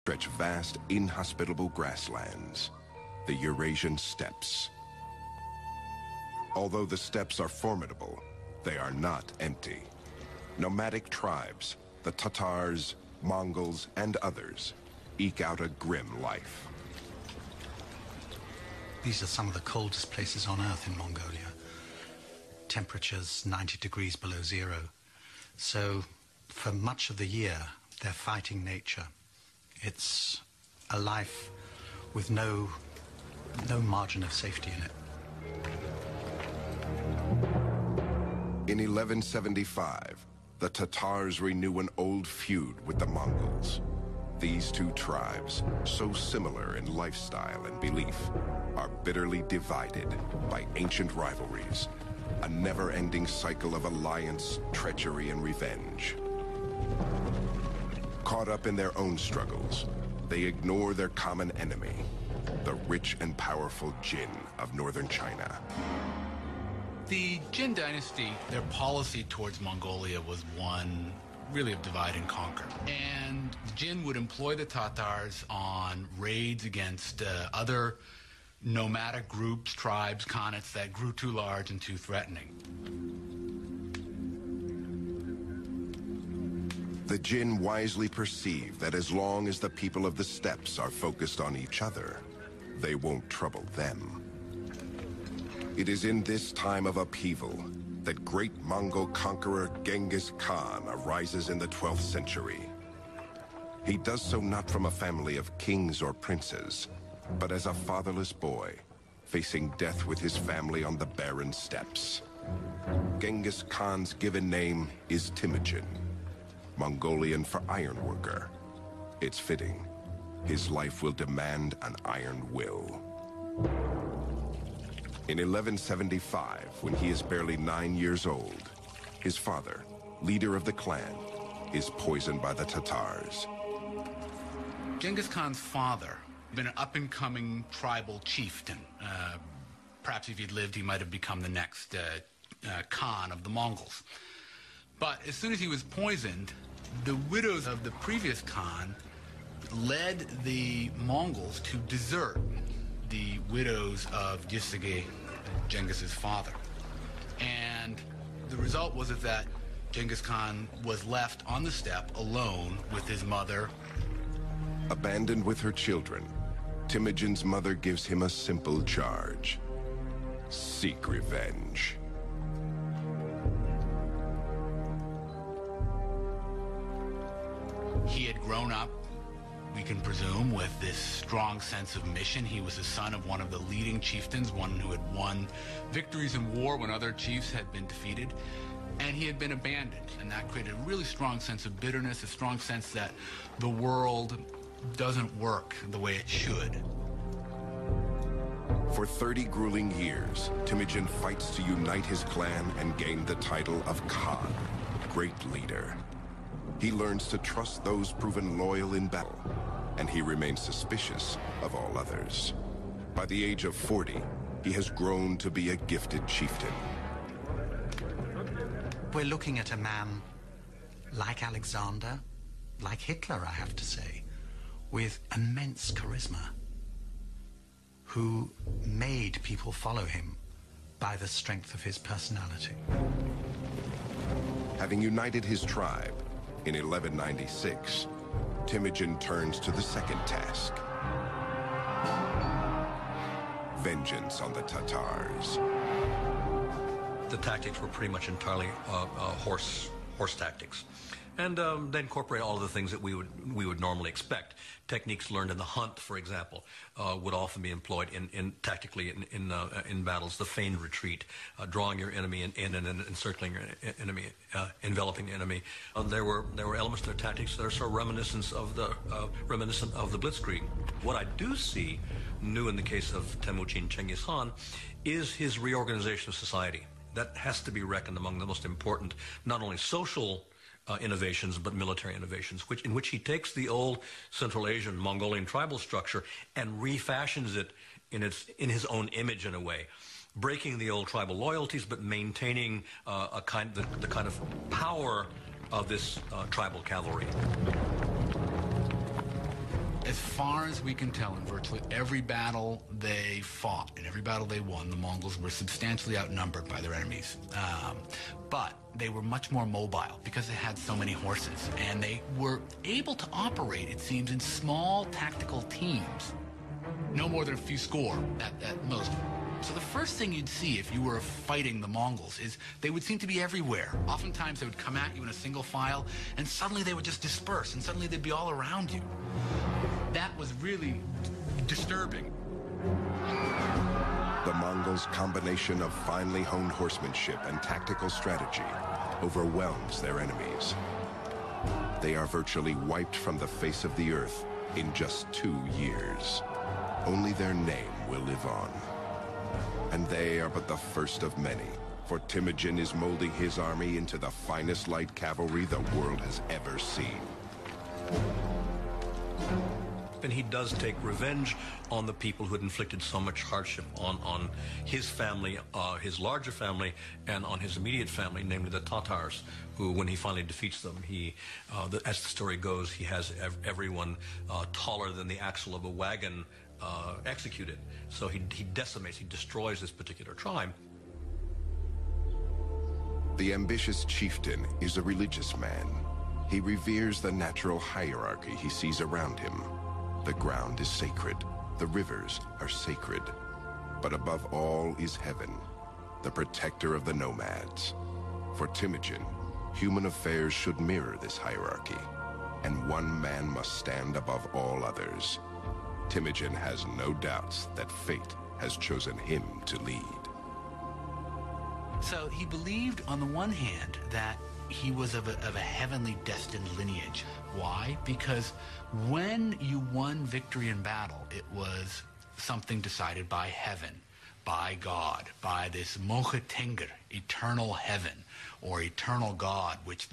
stretch vast, inhospitable grasslands, the Eurasian steppes. Although the steppes are formidable, they are not empty. Nomadic tribes, the Tatars, Mongols, and others, eke out a grim life. These are some of the coldest places on Earth in Mongolia. Temperatures 90 degrees below zero. So for much of the year, they're fighting nature. It's a life with no margin of safety in it. In 1175, the Tatars renew an old feud with the Mongols. These two tribes, so similar in lifestyle and belief, are bitterly divided by ancient rivalries, a never-ending cycle of alliance, treachery, and revenge. Caught up in their own struggles, they ignore their common enemy, the rich and powerful Jin of northern China. The Jin dynasty, their policy towards Mongolia was one really of divide and conquer. And the Jin would employ the Tatars on raids against other nomadic groups, tribes, khanates that grew too large and too threatening. The Jin wisely perceive that as long as the people of the steppes are focused on each other, they won't trouble them. It is in this time of upheaval that great Mongol conqueror Genghis Khan arises in the 12th century. He does so not from a family of kings or princes, but as a fatherless boy, facing death with his family on the barren steppes. Genghis Khan's given name is Temujin, Mongolian for ironworker. It's fitting. His life will demand an iron will. In 1175, when he is barely 9 years old, his father, leader of the clan, is poisoned by the Tatars. Genghis Khan's father had been an up-and-coming tribal chieftain. Perhaps if he'd lived, he might have become the next Khan of the Mongols. But as soon as he was poisoned, the widows of the previous Khan led the Mongols to desert the widows of Jisige, Genghis's father. And the result was that Genghis Khan was left on the steppe alone with his mother. Abandoned with her children, Temujin's mother gives him a simple charge: seek revenge. He had grown up, we can presume, with this strong sense of mission. He was the son of one of the leading chieftains, one who had won victories in war when other chiefs had been defeated. And he had been abandoned, and that created a really strong sense of bitterness, a strong sense that the world doesn't work the way it should. For 30 grueling years, Temujin fights to unite his clan and gain the title of Khan, great leader. He learns to trust those proven loyal in battle, and he remains suspicious of all others. By the age of 40, he has grown to be a gifted chieftain. We're looking at a man like Alexander, like Hitler, I have to say, with immense charisma, who made people follow him by the strength of his personality. Having united his tribe, in 1196, Temujin turns to the second task: vengeance on the Tatars. The tactics were pretty much entirely horse tactics, and they incorporate all of the things that we would normally expect. Techniques learned in the hunt, for example, would often be employed tactically in battles. The feigned retreat, drawing your enemy in and encircling your enemy, enveloping the enemy. There were elements to their tactics that are so reminiscent of the Blitzkrieg. What I do see new in the case of Temujin Chengiz Khan is his reorganization of society. That has to be reckoned among the most important, not only social innovations, but military innovations, in which he takes the old Central Asian Mongolian tribal structure and refashions it in his own image in a way, breaking the old tribal loyalties, but maintaining the kind of power of this tribal cavalry. As far as we can tell, in virtually every battle they fought, in every battle they won, the Mongols were substantially outnumbered by their enemies. But they were much more mobile because they had so many horses, and they were able to operate, it seems, in small tactical teams. No more than a few score at most. So the first thing you'd see if you were fighting the Mongols is they would seem to be everywhere. Oftentimes they would come at you in a single file, and suddenly they would just disperse, and suddenly they'd be all around you. That was really disturbing. The Mongols' combination of finely honed horsemanship and tactical strategy overwhelms their enemies. They are virtually wiped from the face of the earth in just 2 years. Only their name will live on. And they are but the first of many, for Temujin is molding his army into the finest light cavalry the world has ever seen. And he does take revenge on the people who had inflicted so much hardship on his family, his larger family, and on his immediate family, namely the Tatars, who, when he finally defeats them, as the story goes, he has everyone taller than the axle of a wagon executed. So he decimates, he destroys this particular tribe. The ambitious chieftain is a religious man. He reveres the natural hierarchy he sees around him. The ground is sacred, the rivers are sacred. But above all is heaven, the protector of the nomads. For Temujin, human affairs should mirror this hierarchy, and one man must stand above all others. Temujin has no doubts that fate has chosen him to lead. So he believed, on the one hand, that he was of a heavenly destined lineage. Why? Because when you won victory in battle, it was something decided by heaven, by God, by this Mocha Tenger, eternal heaven, or eternal God, which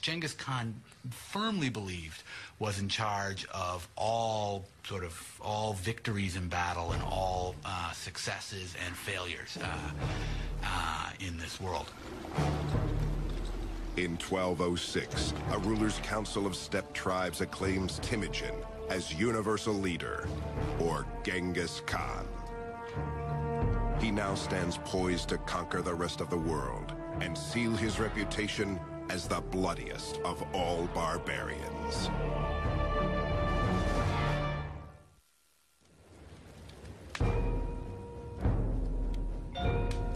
Genghis Khan firmly believed was in charge of all victories in battle and all successes and failures in this world. In 1206, a ruler's council of steppe tribes acclaims Temujin as universal leader, or Genghis Khan. He now stands poised to conquer the rest of the world and seal his reputation as the bloodiest of all barbarians.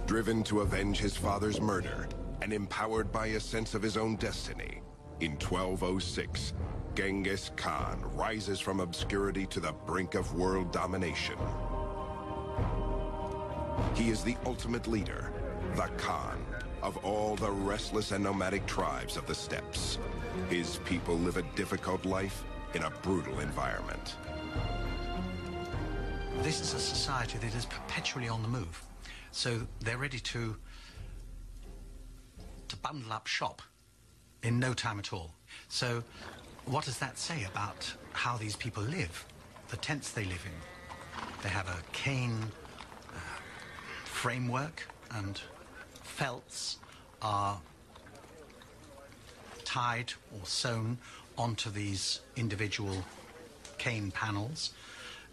Driven to avenge his father's murder, and empowered by a sense of his own destiny, in 1206, Genghis Khan rises from obscurity to the brink of world domination. He is the ultimate leader, the Khan, of all the restless and nomadic tribes of the steppes. His people live a difficult life in a brutal environment. This is a society that is perpetually on the move. So they're ready to bundle up shop in no time at all. So what does that say about how these people live? The tents they live in. They have a cane framework, and felts are tied or sewn onto these individual cane panels,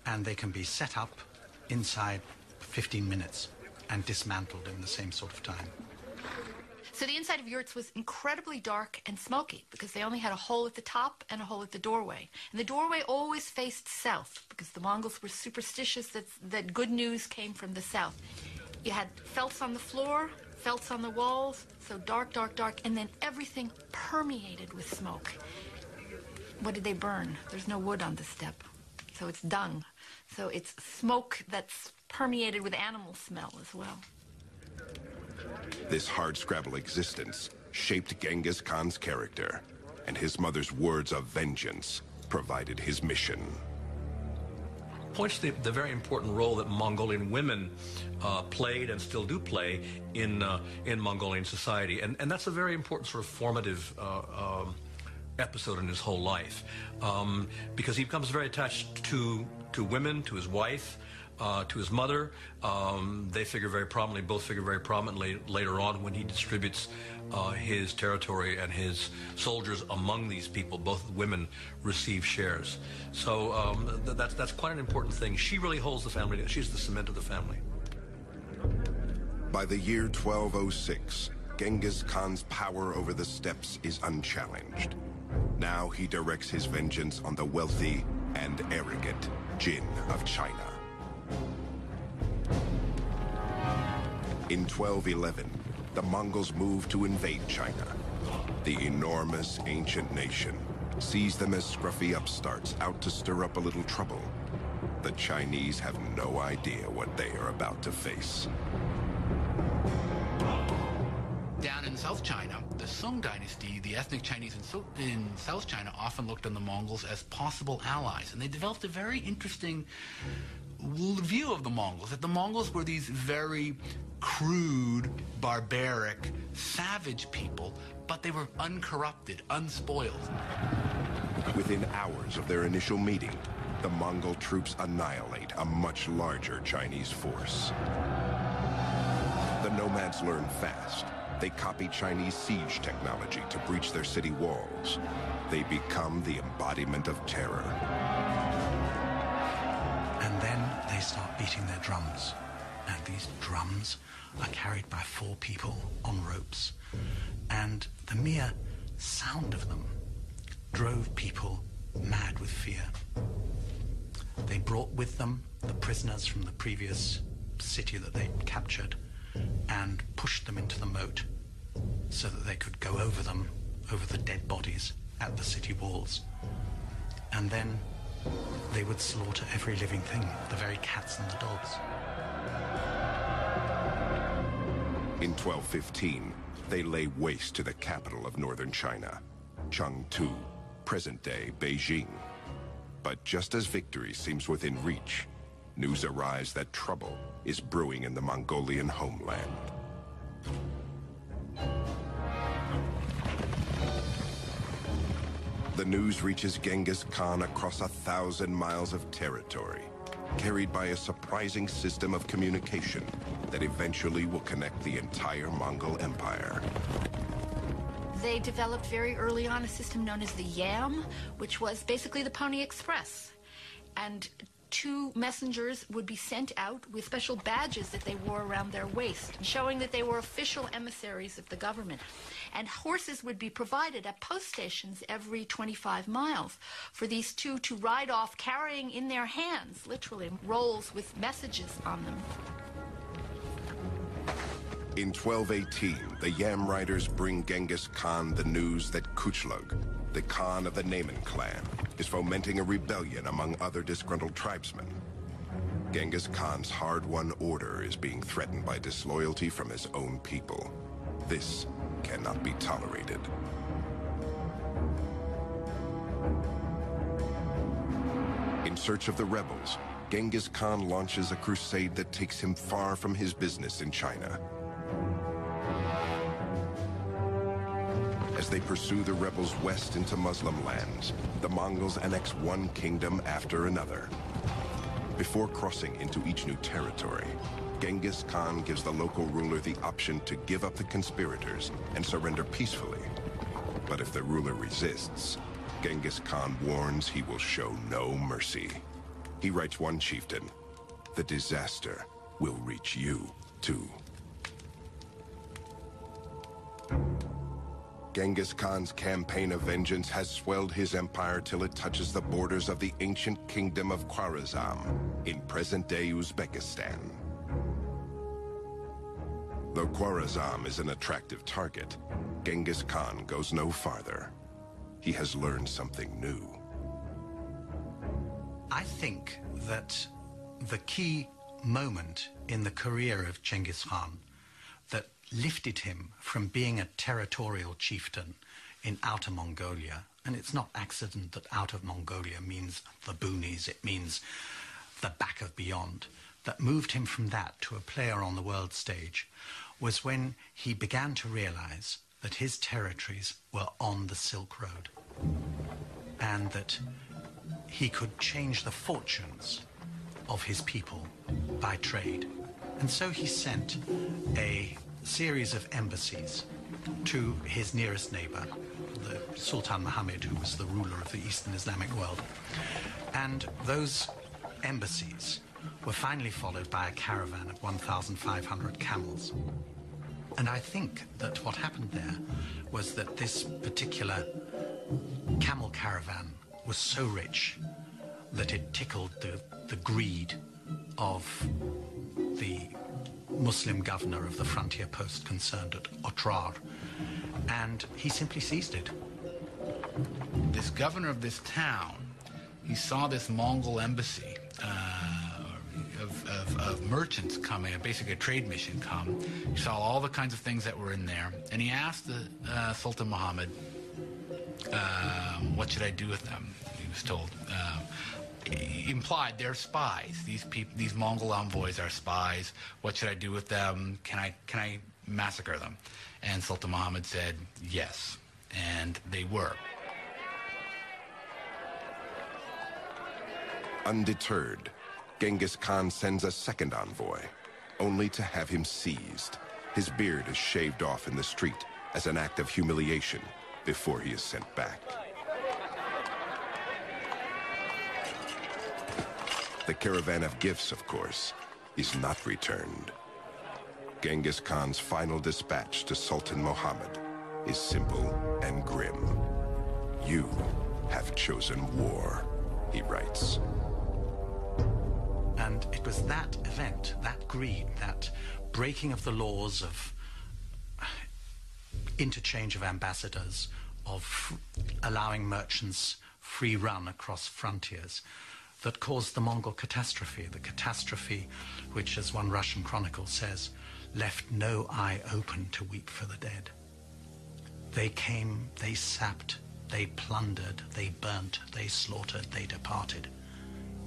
and they can be set up inside 15 minutes and dismantled in the same sort of time. So the inside of yurts was incredibly dark and smoky because they only had a hole at the top and a hole at the doorway. And the doorway always faced south because the Mongols were superstitious that good news came from the south. You had felts on the floor, felts on the walls, so dark, dark, dark, and then everything permeated with smoke. What did they burn? There's no wood on the steppe, so it's dung. So it's smoke that's permeated with animal smell as well. This hardscrabble existence shaped Genghis Khan's character, and his mother's words of vengeance provided his mission. Points to the very important role that Mongolian women played and still do play in Mongolian society, and that's a very important sort of formative episode in his whole life, because he becomes very attached to women, to his wife, to his mother. They figure very prominently, both figure very prominently later on when he distributes his territory and his soldiers among these people. Both women receive shares. So that's quite an important thing. She really holds the family together. She's the cement of the family. By the year 1206, Genghis Khan's power over the steppes is unchallenged. Now he directs his vengeance on the wealthy and arrogant Jin of China. In 1211, the Mongols move to invade China. The enormous ancient nation sees them as scruffy upstarts out to stir up a little trouble. The Chinese have no idea what they are about to face. Down in South China, the Song dynasty, the ethnic Chinese in South China often looked on the Mongols as possible allies, and they developed a very interesting view of the Mongols, that the Mongols were these very crude, barbaric, savage people, but they were uncorrupted, unspoiled. Within hours of their initial meeting, the Mongol troops annihilate a much larger Chinese force. The nomads learn fast. They copy Chinese siege technology to breach their city walls. They become the embodiment of terror. And then they start beating their drums. And these drums are carried by 4 people on ropes. And the mere sound of them drove people mad with fear. They brought with them the prisoners from the previous city that they captured and pushed them into the moat so that they could go over them, over the dead bodies at the city walls. And then they would slaughter every living thing, the very cats and the dogs. In 1215, they lay waste to the capital of northern China, Chengdu, present-day Beijing. But just as victory seems within reach, news arrives that trouble is brewing in the Mongolian homeland. The news reaches Genghis Khan across 1,000 miles of territory, carried by a surprising system of communication that eventually will connect the entire Mongol Empire. They developed very early on a system known as the Yam, which was basically the Pony Express. And 2 messengers would be sent out with special badges that they wore around their waist, showing that they were official emissaries of the government. And horses would be provided at post stations every 25 miles for these 2 to ride off carrying in their hands, literally, rolls with messages on them. In 1218, the Yam riders bring Genghis Khan the news that Kuchlug, the Khan of the Naiman clan, is fomenting a rebellion among other disgruntled tribesmen. Genghis Khan's hard-won order is being threatened by disloyalty from his own people. This cannot be tolerated. In search of the rebels, Genghis Khan launches a crusade that takes him far from his business in China. As they pursue the rebels west into Muslim lands, the Mongols annex one kingdom after another. Before crossing into each new territory, Genghis Khan gives the local ruler the option to give up the conspirators and surrender peacefully. But if the ruler resists, Genghis Khan warns he will show no mercy. He writes one chieftain, "The disaster will reach you, too." Genghis Khan's campaign of vengeance has swelled his empire till it touches the borders of the ancient kingdom of Khwarezm in present-day Uzbekistan. Though Khwarezm is an attractive target, Genghis Khan goes no farther. He has learned something new. I think that the key moment in the career of Genghis Khan that lifted him from being a territorial chieftain in Outer Mongolia, and it's not accident that Outer Mongolia means the boonies, it means the back of beyond, that moved him from that to a player on the world stage, was when he began to realize that his territories were on the Silk Road, and that he could change the fortunes of his people by trade. And so he sent a series of embassies to his nearest neighbor, the Sultan Muhammad, who was the ruler of the Eastern Islamic world. And those embassies were finally followed by a caravan of 1,500 camels. And I think that what happened there was that this particular camel caravan was so rich that it tickled the greed of the Muslim governor of the frontier post concerned at Otrar, and he simply seized it. This governor of this town, he saw this Mongol embassy of merchants coming, basically a trade mission come. He saw all the kinds of things that were in there, and he asked the Sultan Muhammad, what should I do with them? He was told, he implied they're spies. These Mongol envoys are spies. What should I do with them? Can I massacre them? And Sultan Muhammad said yes, and they were. Undeterred, Genghis Khan sends a second envoy, only to have him seized. His beard is shaved off in the street as an act of humiliation before he is sent back. The caravan of gifts, of course, is not returned. Genghis Khan's final dispatch to Sultan Muhammad is simple and grim. You have chosen war, he writes. And it was that event, that greed, that breaking of the laws of interchange of ambassadors, of allowing merchants free run across frontiers, that caused the Mongol catastrophe, the catastrophe which, as one Russian chronicle says, left no eye open to weep for the dead. They came, they sapped, they plundered, they burnt, they slaughtered, they departed.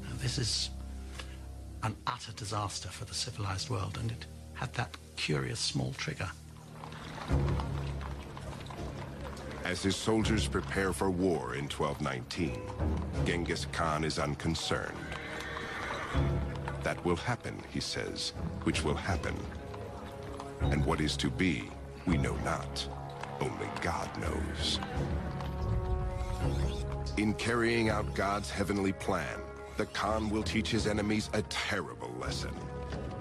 Now, this is an utter disaster for the civilized world, and it had that curious small trigger. As his soldiers prepare for war in 1219, Genghis Khan is unconcerned. That will happen, he says, which will happen. And what is to be, we know not. Only God knows. In carrying out God's heavenly plan, the Khan will teach his enemies a terrible lesson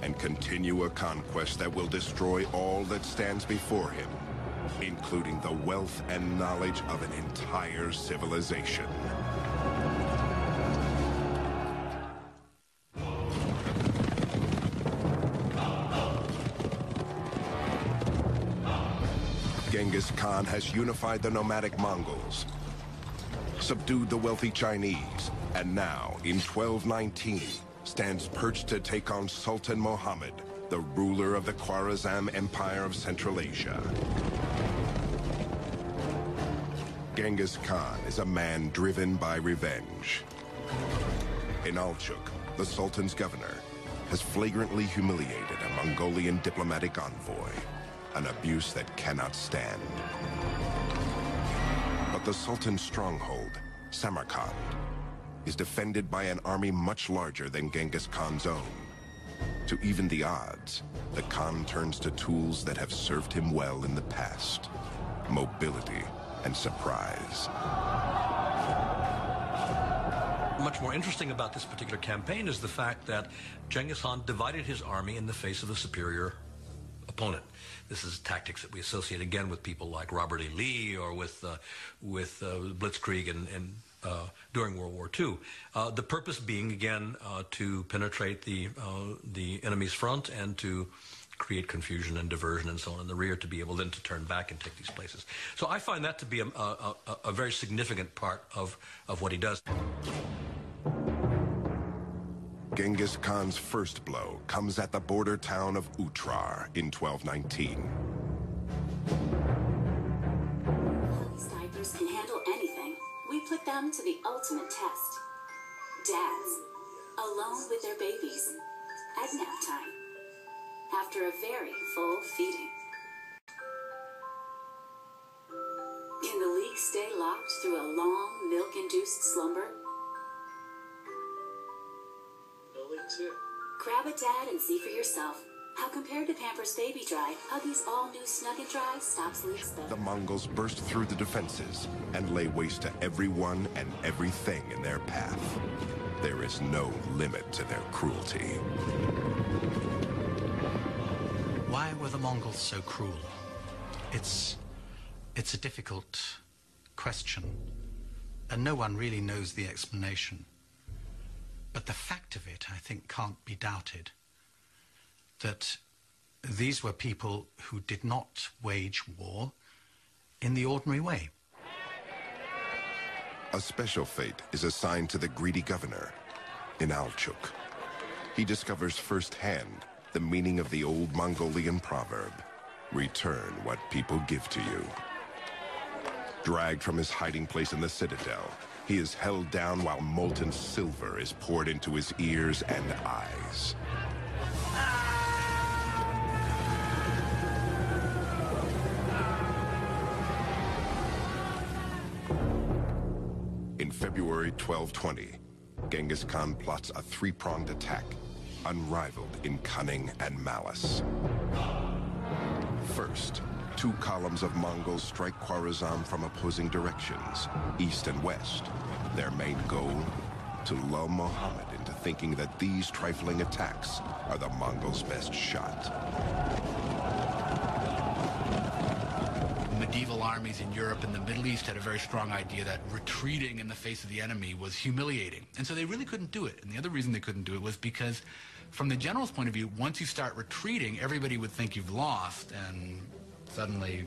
and continue a conquest that will destroy all that stands before him, including the wealth and knowledge of an entire civilization. Genghis Khan has unified the nomadic Mongols, subdued the wealthy Chinese, and now, in 1219, stands perched to take on Sultan Muhammad, the ruler of the Khwarezm Empire of Central Asia. Genghis Khan is a man driven by revenge. Inalchuk, the Sultan's governor, has flagrantly humiliated a Mongolian diplomatic envoy, an abuse that cannot stand. But the Sultan's stronghold, Samarkand, is defended by an army much larger than Genghis Khan's own. To even the odds, the Khan turns to tools that have served him well in the past: mobility and surprise. Much more interesting about this particular campaign is the fact that Genghis Khan divided his army in the face of a superior opponent. This is tactics that we associate again with people like Robert E. Lee or with Blitzkrieg and during World War II. The purpose being, again, to penetrate the enemy's front and to create confusion and diversion and so on in the rear, to be able then to turn back and take these places. So I find that to be a very significant part of what he does. Genghis Khan's first blow comes at the border town of Otrar in 1219. Snipers can handle anything. We put them to the ultimate test. Dads, alone with their babies, at nap time, after a very full feeding. Can the league stay locked through a long, milk-induced slumber? That's it. Grab a dad and see for yourself how, compared to Pampers Baby Dry, Huggies all-new Snug & Dry stops leaks better. The Mongols burst through the defenses and lay waste to everyone and everything in their path. There is no limit to their cruelty. Why were the Mongols so cruel? It's a difficult question, and no one really knows the explanation. But the fact of it, I think, can't be doubted, that these were people who did not wage war in the ordinary way. A special fate is assigned to the greedy governor in Alchuk. He discovers firsthand the meaning of the old Mongolian proverb, return what people give to you. Dragged from his hiding place in the citadel, he is held down while molten silver is poured into his ears and eyes. In February 1220, Genghis Khan plots a three-pronged attack, unrivaled in cunning and malice. First, 2 columns of Mongols strike Khwarazm from opposing directions, east and west. Their main goal? To lull Muhammad into thinking that these trifling attacks are the Mongols' best shot. Medieval armies in Europe and the Middle East had a very strong idea that retreating in the face of the enemy was humiliating. And so they really couldn't do it. And the other reason they couldn't do it was because, from the general's point of view, once you start retreating, everybody would think you've lost, and suddenly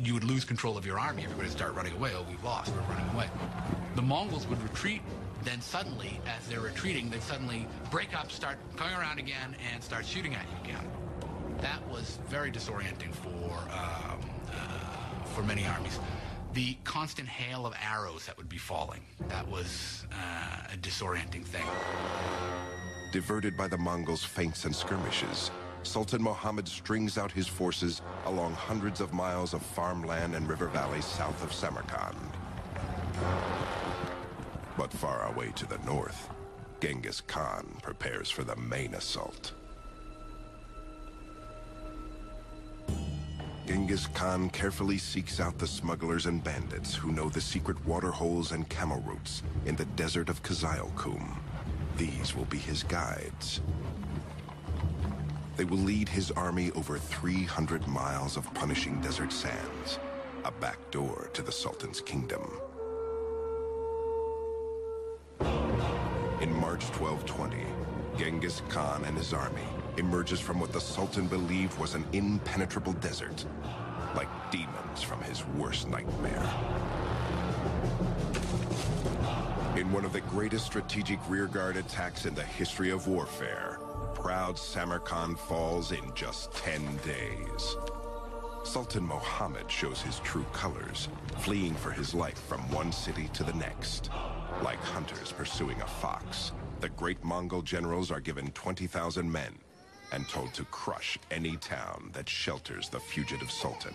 you would lose control of your army. Everybody would start running away. Oh, we've lost. We're running away. The Mongols would retreat. Then suddenly, as they're retreating, they'd suddenly break up, start coming around again, and start shooting at you again. That was very disorienting for many armies. The constant hail of arrows that would be falling, that was a disorienting thing. Diverted by the Mongols' feints and skirmishes, Sultan Muhammad strings out his forces along hundreds of miles of farmland and river valleys south of Samarkand. But far away to the north, Genghis Khan prepares for the main assault. Genghis Khan carefully seeks out the smugglers and bandits who know the secret water holes and camel routes in the desert of Kızılkum. These will be his guides. They will lead his army over 300 miles of punishing desert sands, a back door to the Sultan's kingdom. In March 1220, Genghis Khan and his army emerges from what the Sultan believed was an impenetrable desert, like demons from his worst nightmare. In one of the greatest strategic rearguard attacks in the history of warfare, proud Samarkand falls in just 10 days. Sultan Muhammad shows his true colors, fleeing for his life from one city to the next. Like hunters pursuing a fox, the great Mongol generals are given 20,000 men and told to crush any town that shelters the fugitive Sultan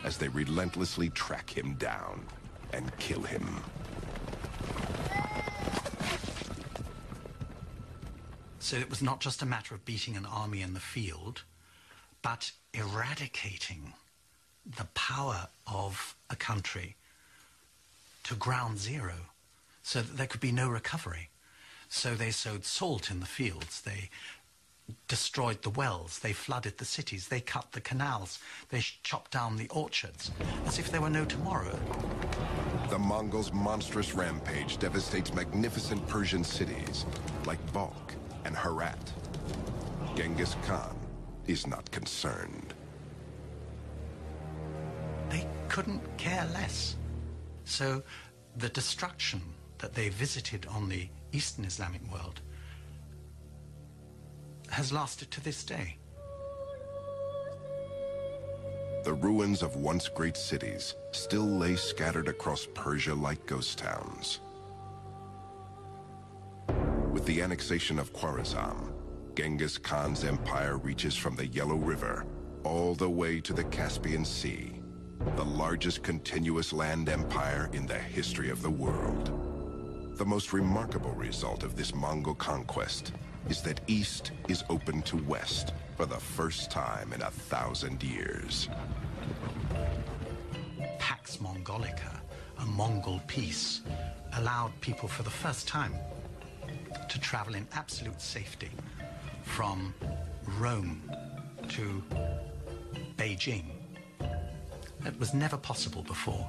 as they relentlessly track him down and kill him. So it was not just a matter of beating an army in the field, but eradicating the power of a country to ground zero so that there could be no recovery. So they sowed salt in the fields, they destroyed the wells, they flooded the cities, they cut the canals, they chopped down the orchards, as if there were no tomorrow. The Mongols' monstrous rampage devastates magnificent Persian cities like Balkh and Herat. Genghis Khan is not concerned. They couldn't care less. So the destruction that they visited on the Eastern Islamic world has lasted to this day. The ruins of once great cities still lay scattered across Persia like ghost towns. With the annexation of Khwarazm, Genghis Khan's empire reaches from the Yellow River all the way to the Caspian Sea, the largest continuous land empire in the history of the world. The most remarkable result of this Mongol conquest is that East is open to West for the first time in 1,000 years. Pax Mongolica, a Mongol peace, allowed people for the first time to travel in absolute safety from Rome to Beijing. It was never possible before,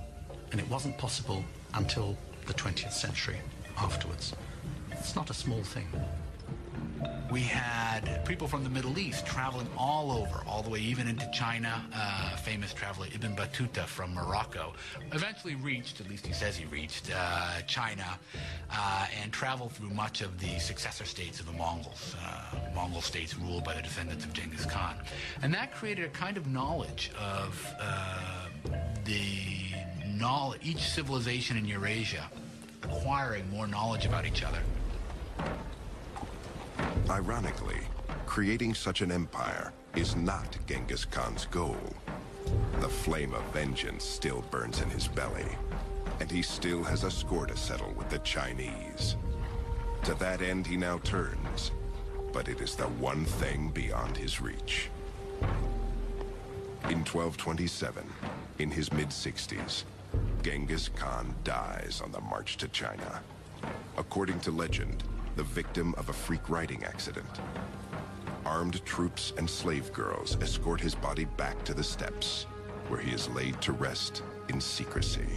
and it wasn't possible until the 20th century afterwards. It's not a small thing. We had people from the Middle East traveling all over, all the way even into China. Famous traveler Ibn Battuta from Morocco eventually reached, at least he says he reached, China and traveled through much of the successor states of the Mongols, Mongol states ruled by the descendants of Genghis Khan. And that created a kind of knowledge of each civilization in Eurasia acquiring more knowledge about each other. Ironically, creating such an empire is not Genghis Khan's goal. The flame of vengeance still burns in his belly, and he still has a score to settle with the Chinese. To that end he now turns, but it is the one thing beyond his reach. In 1227, in his mid-60s, Genghis Khan dies on the march to China. According to legend, the victim of a freak riding accident. Armed troops and slave girls escort his body back to the steppes, where he is laid to rest in secrecy.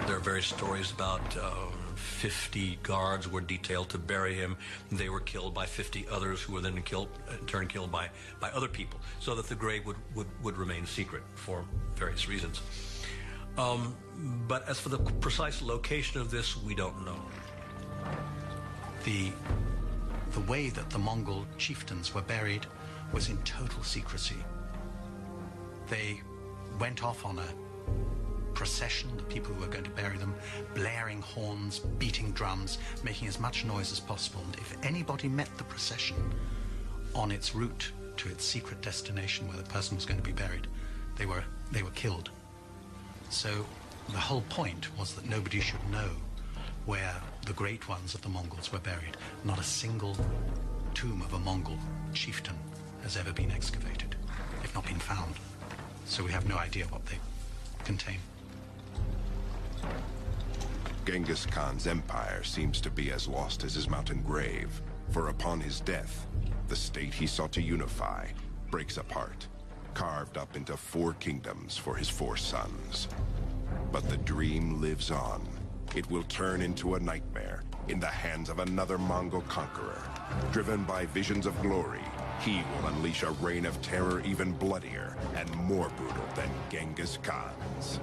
There are various stories about 50 guards were detailed to bury him. They were killed by 50 others who were then killed, in turn killed by other people, so that the grave would remain secret for various reasons. But as for the precise location of this, we don't know. The way that the Mongol chieftains were buried was in total secrecy. They went off on a procession, the people who were going to bury them, blaring horns, beating drums, making as much noise as possible. And if anybody met the procession on its route to its secret destination where the person was going to be buried, they were killed. So the whole point was that nobody should know where the great ones of the Mongols were buried. Not a single tomb of a Mongol chieftain has ever been excavated. They've not been found. So we have no idea what they contain. Genghis Khan's empire seems to be as lost as his mountain grave, for upon his death, the state he sought to unify breaks apart, carved up into 4 kingdoms for his 4 sons. But the dream lives on. It will turn into a nightmare in the hands of another Mongol conqueror. Driven by visions of glory, he will unleash a reign of terror even bloodier and more brutal than Genghis Khan's.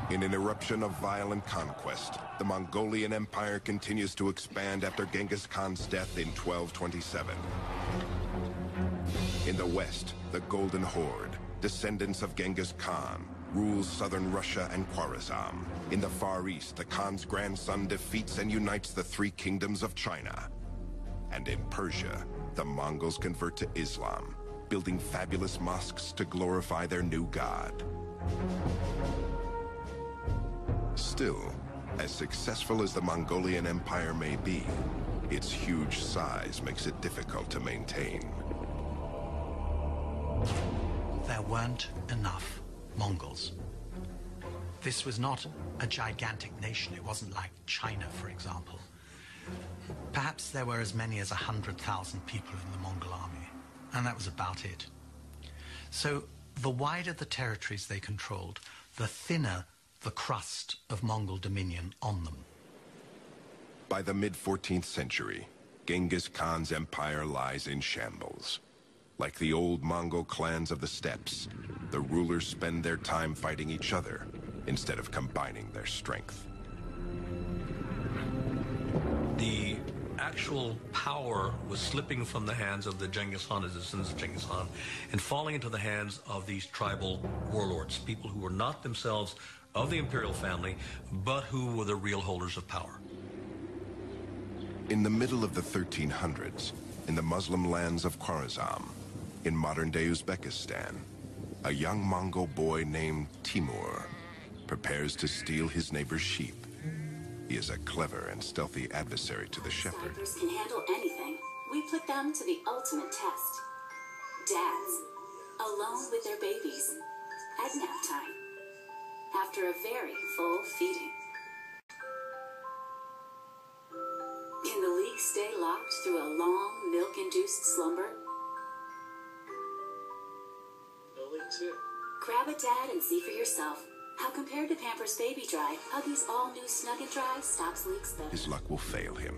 In an eruption of violent conquest, the Mongolian Empire continues to expand after Genghis Khan's death in 1227. In the west, the Golden Horde, descendants of Genghis Khan, rules southern Russia and Khwarezm. In the Far East, the Khan's grandson defeats and unites the 3 kingdoms of China. And in Persia, the Mongols convert to Islam, building fabulous mosques to glorify their new god. Still, as successful as the Mongolian Empire may be, its huge size makes it difficult to maintain. There weren't enough Mongols. This was not a gigantic nation. It wasn't like China, for example. Perhaps there were as many as 100,000 people in the Mongol army, and that was about it. So the wider the territories they controlled, the thinner the crust of Mongol dominion on them. By the mid-14th century, Genghis Khan's empire lies in shambles. Like the old Mongol clans of the steppes, the rulers spend their time fighting each other instead of combining their strength. The actual power was slipping from the hands of the Genghis Khan, the descendants of Genghis Khan, and falling into the hands of these tribal warlords, people who were not themselves of the imperial family, but who were the real holders of power. In the middle of the 1300s, in the Muslim lands of Khwarezm, in modern-day Uzbekistan, a young Mongol boy named Timur prepares to steal his neighbor's sheep. He is a clever and stealthy adversary to the shepherd. Snipers can handle anything. We put them to the ultimate test. Dads, alone with their babies, at nap time, after a very full feeding. Can the League stay locked through a long, milk-induced slumber? No League 2. Grab a dad and see for yourself how, compared to Pampers Baby Dry, Huggies all-new Snug & Dry stops leaks the... His luck will fail him.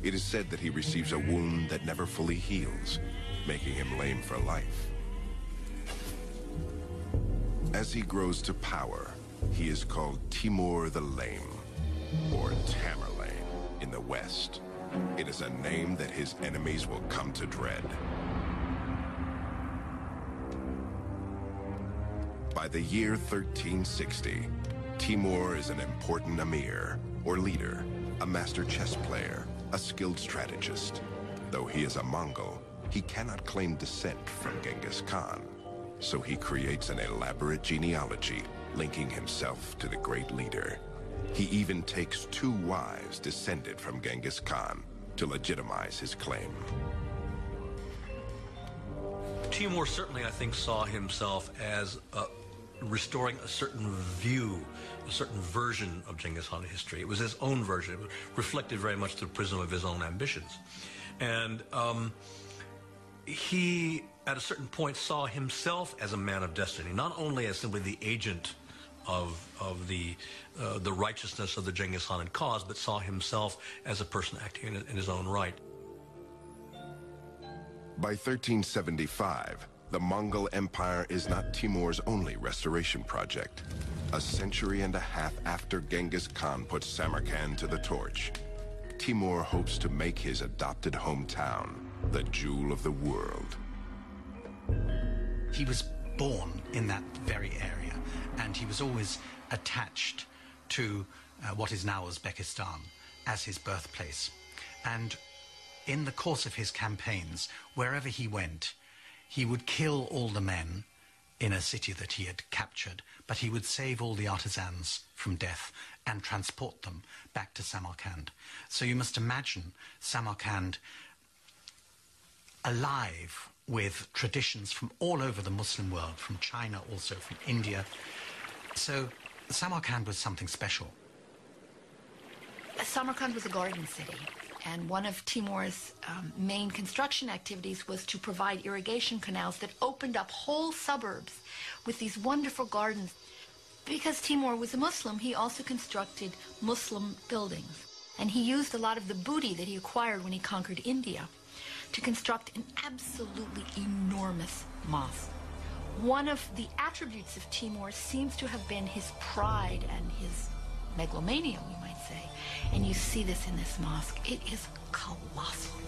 It is said that he receives a wound that never fully heals, making him lame for life. As he grows to power, he is called Timur the Lame, or Tamerlane in the West. It is a name that his enemies will come to dread. By the year 1360, Timur is an important emir, or leader, a master chess player, a skilled strategist. Though he is a Mongol, he cannot claim descent from Genghis Khan, so he creates an elaborate genealogy linking himself to the great leader. He even takes 2 wives descended from Genghis Khan to legitimize his claim. Timur certainly, I think, saw himself as restoring a certain view, a certain version of Genghis Khan history. It was his own version. It was reflected very much through the prism of his own ambitions. And he, at a certain point, saw himself as a man of destiny, not only as simply the agent of the righteousness of the Genghis Khan cause, but saw himself as a person acting in his own right. By 1375, the Mongol Empire is not Timur's only restoration project. A century and a half after Genghis Khan put Samarkand to the torch, Timur hopes to make his adopted hometown the jewel of the world. He was born in that very area, and he was always attached to what is now Uzbekistan as his birthplace. And in the course of his campaigns, wherever he went, he would kill all the men in a city that he had captured, but he would save all the artisans from death and transport them back to Samarkand. So you must imagine Samarkand alive with traditions from all over the Muslim world, from China, also from India. So Samarkand was something special. Samarkand was a garden city, and one of Timur's main construction activities was to provide irrigation canals that opened up whole suburbs with these wonderful gardens. Because Timur was a Muslim, he also constructed Muslim buildings, and he used a lot of the booty that he acquired when he conquered India to construct an absolutely enormous mosque. One of the attributes of Timur seems to have been his pride and his megalomania, we might say. And you see this in this mosque. It is colossal.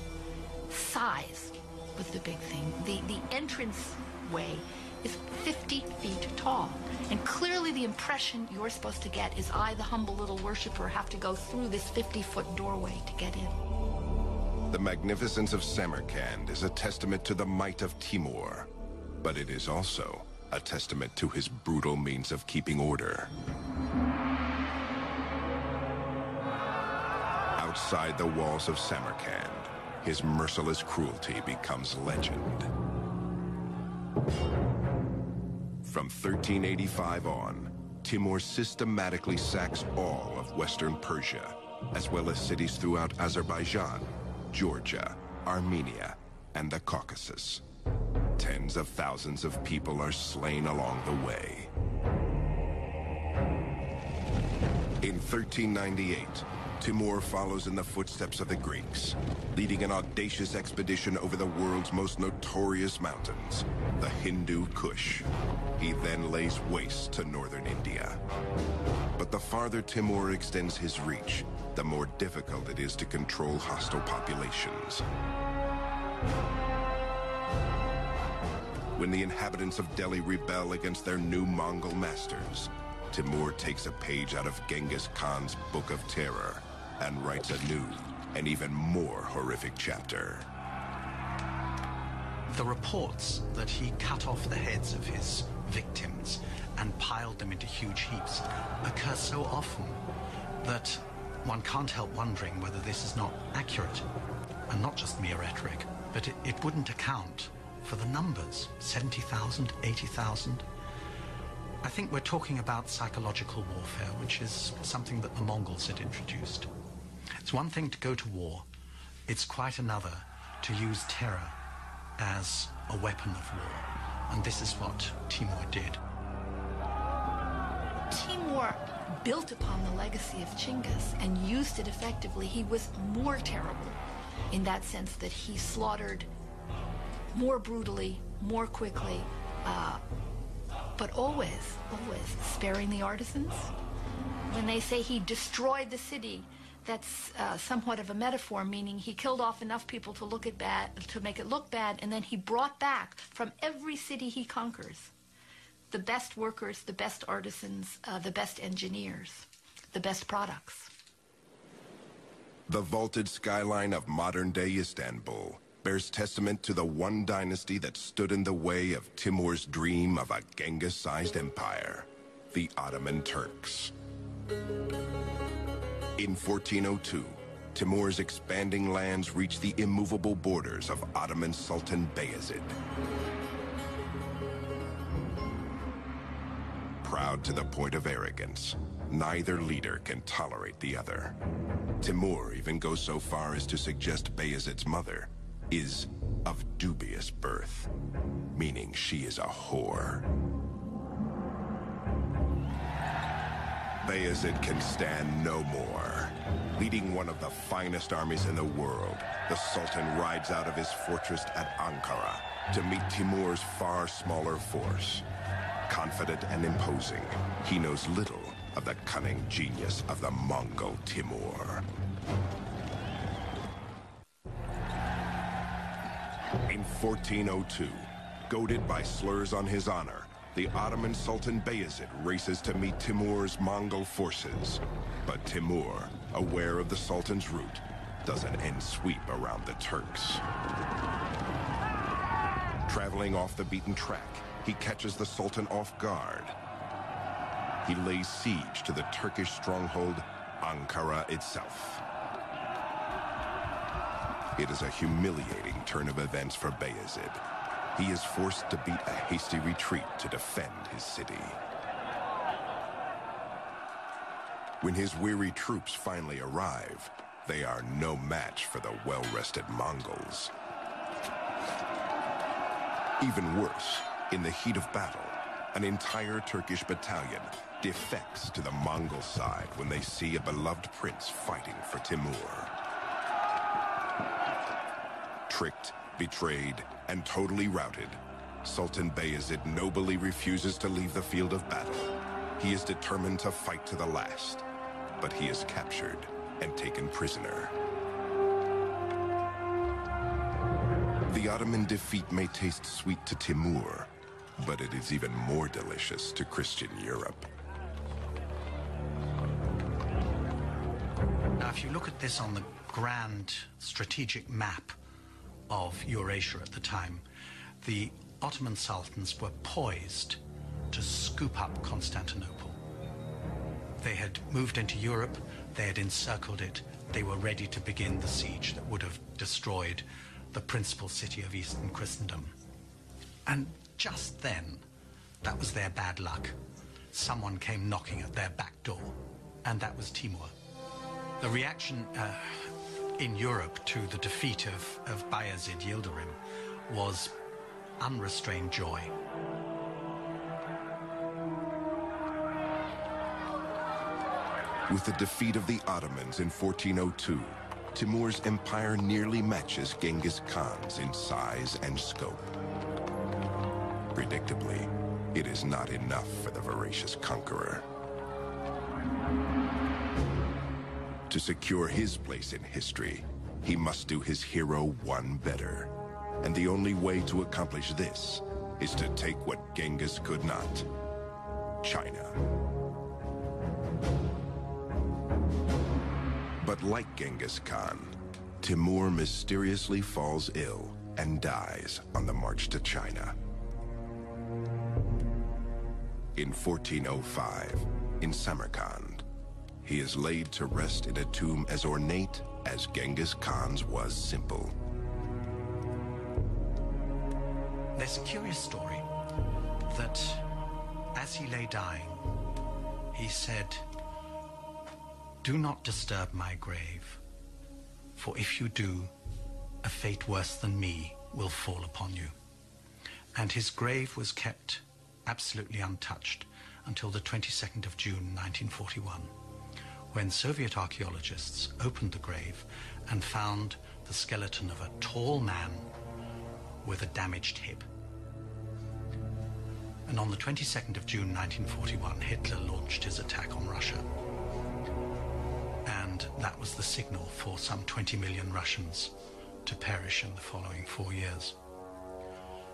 Size was the big thing. The entrance way is 50 feet tall. And clearly the impression you're supposed to get is I, the humble little worshiper, have to go through this 50-foot doorway to get in. The magnificence of Samarkand is a testament to the might of Timur, but it is also a testament to his brutal means of keeping order. Outside the walls of Samarkand, his merciless cruelty becomes legend. From 1385 on, Timur systematically sacks all of Western Persia, as well as cities throughout Azerbaijan, Georgia, Armenia, and the Caucasus. Tens of thousands of people are slain along the way. In 1398, Timur follows in the footsteps of the Greeks, leading an audacious expedition over the world's most notorious mountains, the Hindu Kush. He then lays waste to northern India. But the farther Timur extends his reach, the more difficult it is to control hostile populations. When the inhabitants of Delhi rebel against their new Mongol masters, Timur takes a page out of Genghis Khan's Book of Terror and writes a new and even more horrific chapter. The reports that he cut off the heads of his victims and piled them into huge heaps occur so often that one can't help wondering whether this is not accurate and not just mere rhetoric, but it wouldn't account for the numbers, 70,000, 80,000. I think we're talking about psychological warfare, which is something that the Mongols had introduced. It's one thing to go to war. It's quite another to use terror as a weapon of war. And this is what Timur did. Timur built upon the legacy of Chinggis and used it effectively. He was more terrible in that sense that he slaughtered more brutally, more quickly, but always sparing the artisans. When they say he destroyed the city, that's somewhat of a metaphor, meaning he killed off enough people to make it look bad, and then he brought back from every city he conquers the best workers, the best artisans, the best engineers, the best products. The vaulted skyline of modern-day Istanbul bears testament to the one dynasty that stood in the way of Timur's dream of a Genghis-sized empire, the Ottoman Turks. In 1402, Timur's expanding lands reached the immovable borders of Ottoman Sultan Bayezid. Proud to the point of arrogance, neither leader can tolerate the other. Timur even goes so far as to suggest Bayezid's mother is of dubious birth, meaning she is a whore. Bayezid can stand no more. Leading one of the finest armies in the world, the Sultan rides out of his fortress at Ankara to meet Timur's far smaller force. Confident and imposing, he knows little of the cunning genius of the Mongol Timur. In 1402, goaded by slurs on his honor, the Ottoman Sultan Bayezid races to meet Timur's Mongol forces. But Timur, aware of the Sultan's route, does an end sweep around the Turks. Traveling off the beaten track, he catches the Sultan off guard. He lays siege to the Turkish stronghold, Ankara itself. It is a humiliating turn of events for Bayezid. He is forced to beat a hasty retreat to defend his city. When his weary troops finally arrive, they are no match for the well-rested Mongols. Even worse, in the heat of battle, an entire Turkish battalion defects to the Mongol side when they see a beloved prince fighting for Timur. Tricked, betrayed, and totally routed, Sultan Bayezid nobly refuses to leave the field of battle. He is determined to fight to the last, but he is captured and taken prisoner. The Ottoman defeat may taste sweet to Timur, but it is even more delicious to Christian Europe. Now, if you look at this on the grand strategic map of Eurasia at the time, the Ottoman sultans were poised to scoop up Constantinople. They had moved into Europe, they had encircled it, they were ready to begin the siege that would have destroyed the principal city of Eastern Christendom. And just then, that was their bad luck. Someone came knocking at their back door, and that was Timur. The reaction in Europe to the defeat of Bayezid Yildirim was unrestrained joy. With the defeat of the Ottomans in 1402, Timur's empire nearly matches Genghis Khan's in size and scope. Predictably, it is not enough for the voracious conqueror. To secure his place in history, he must do his hero one better. And the only way to accomplish this is to take what Genghis could not: China. But like Genghis Khan, Timur mysteriously falls ill and dies on the march to China. In 1405, in Samarkand, he is laid to rest in a tomb as ornate as Genghis Khan's was simple. There's a curious story that as he lay dying, he said, "Do not disturb my grave, for if you do, a fate worse than me will fall upon you." And his grave was kept absolutely untouched until the 22nd of June 1941, when Soviet archaeologists opened the grave and found the skeleton of a tall man with a damaged hip. And on the 22nd of June 1941, Hitler launched his attack on Russia. And that was the signal for some 20 million Russians to perish in the following 4 years.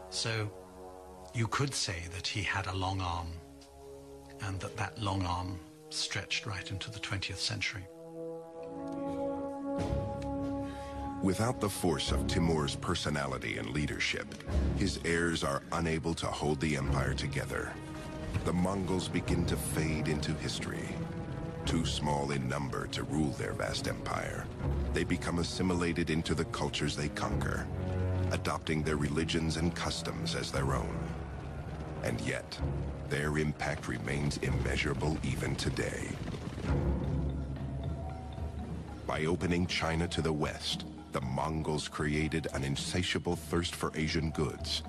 So you could say that he had a long arm, and that long arm stretched right into the 20th century. Without the force of Timur's personality and leadership, his heirs are unable to hold the empire together. The Mongols begin to fade into history. Too small in number to rule their vast empire, they become assimilated into the cultures they conquer, adopting their religions and customs as their own. And yet, their impact remains immeasurable even today. By opening China to the west, the Mongols created an insatiable thirst for Asian goods.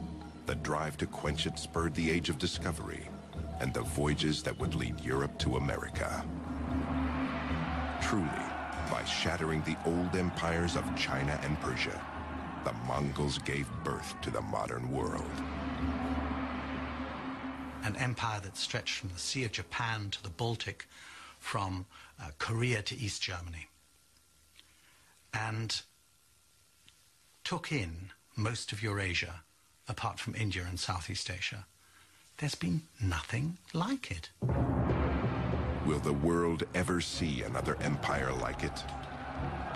The drive to quench it spurred the Age of Discovery and the voyages that would lead Europe to America. Truly, by shattering the old empires of China and Persia, the Mongols gave birth to the modern world. An empire that stretched from the Sea of Japan to the Baltic, from Korea to East Germany, and took in most of Eurasia, apart from India and Southeast Asia. There's been nothing like it. Will the world ever see another empire like it?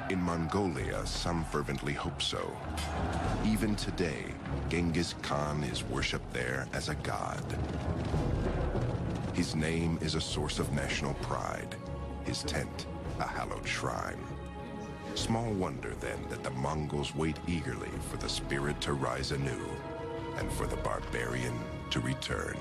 In Mongolia, some fervently hope so. Even today, Genghis Khan is worshipped there as a god. His name is a source of national pride, his tent a hallowed shrine. Small wonder, then, that the Mongols wait eagerly for the spirit to rise anew and for the barbarian to return.